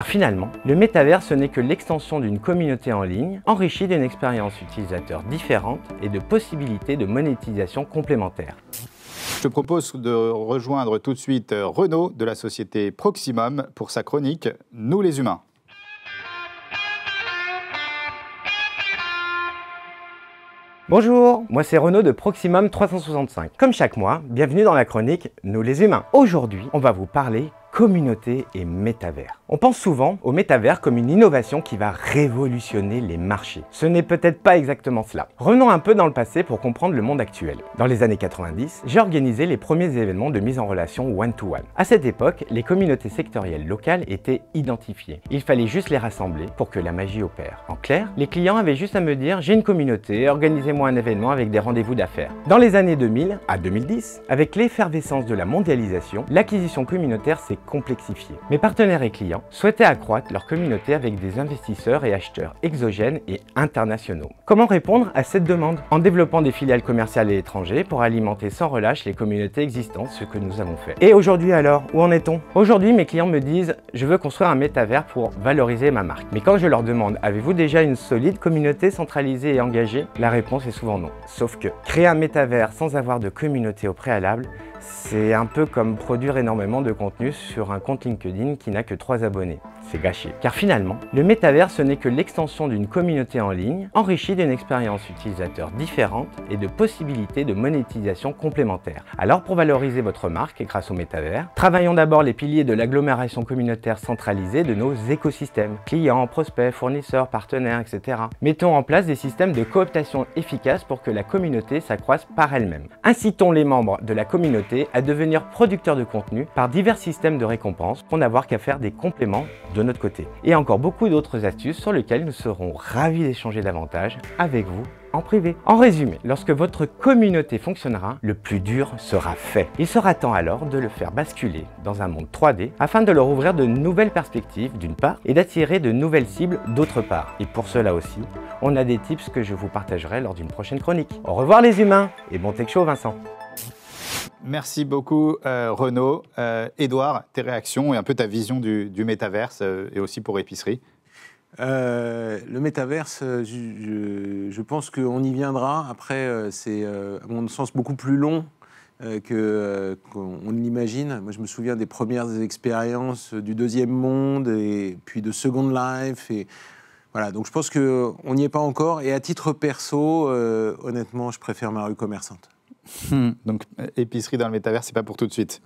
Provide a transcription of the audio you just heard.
Finalement, le métavers, ce n'est que l'extension d'une communauté en ligne, enrichie d'une expérience utilisateur différente et de possibilités de monétisation complémentaires. Je te propose de rejoindre tout de suite Renaud de la société Proximum pour sa chronique « Nous les humains ». Bonjour, moi c'est Renaud de Proximum 365. Comme chaque mois, bienvenue dans la chronique Nous les humains. Aujourd'hui, on va vous parler communauté et métavers. On pense souvent au métavers comme une innovation qui va révolutionner les marchés. Ce n'est peut-être pas exactement cela. Revenons un peu dans le passé pour comprendre le monde actuel. Dans les années 90, j'ai organisé les premiers événements de mise en relation one-to-one. À cette époque, les communautés sectorielles locales étaient identifiées. Il fallait juste les rassembler pour que la magie opère. En clair, les clients avaient juste à me dire « j'ai une communauté, organisez-moi un événement avec des rendez-vous d'affaires ». Dans les années 2000 à 2010, avec l'effervescence de la mondialisation, l'acquisition communautaire s'est complexifiée. Mes partenaires et clients souhaitaient accroître leur communauté avec des investisseurs et acheteurs exogènes et internationaux. Comment répondre à cette demande? En développant des filiales commerciales à l'étranger pour alimenter sans relâche les communautés existantes, ce que nous avons fait. Et aujourd'hui alors, où en est-on? Aujourd'hui, mes clients me disent « je veux construire un métavers pour valoriser ma marque ». Mais quand je leur demande « avez-vous déjà une solide communauté centralisée et engagée ?» La réponse est souvent non. Sauf que créer un métavers sans avoir de communauté au préalable, c'est un peu comme produire énormément de contenu sur un compte LinkedIn qui n'a que 3 abonnés. C'est gâché. Car finalement, le métavers, ce n'est que l'extension d'une communauté en ligne, enrichie d'une expérience utilisateur différente et de possibilités de monétisation complémentaires. Alors pour valoriser votre marque grâce au métavers, travaillons d'abord les piliers de l'agglomération communautaire centralisée de nos écosystèmes, clients, prospects, fournisseurs, partenaires, etc. Mettons en place des systèmes de cooptation efficaces pour que la communauté s'accroisse par elle-même. Incitons les membres de la communauté à devenir producteurs de contenu par divers systèmes de récompenses pour n'avoir qu'à faire des compléments de notre côté. Et encore beaucoup d'autres astuces sur lesquelles nous serons ravis d'échanger davantage avec vous en privé. En résumé, lorsque votre communauté fonctionnera, le plus dur sera fait. Il sera temps alors de le faire basculer dans un monde 3D afin de leur ouvrir de nouvelles perspectives d'une part et d'attirer de nouvelles cibles d'autre part. Et pour cela aussi, on a des tips que je vous partagerai lors d'une prochaine chronique. Au revoir les humains et bon tech show Vincent. Merci beaucoup Renaud. Édouard, tes réactions et un peu ta vision du métaverse et aussi pour épicerie. Le métaverse, je pense qu'on y viendra. Après, c'est à mon sens beaucoup plus long qu'on l'imagine. Moi, je me souviens des premières expériences du deuxième monde et puis de Second Life. Et voilà, donc je pense qu'on n'y est pas encore. Et à titre perso, honnêtement, je préfère ma rue commerçante. Donc, épicerie dans le métavers, c'est pas pour tout de suite.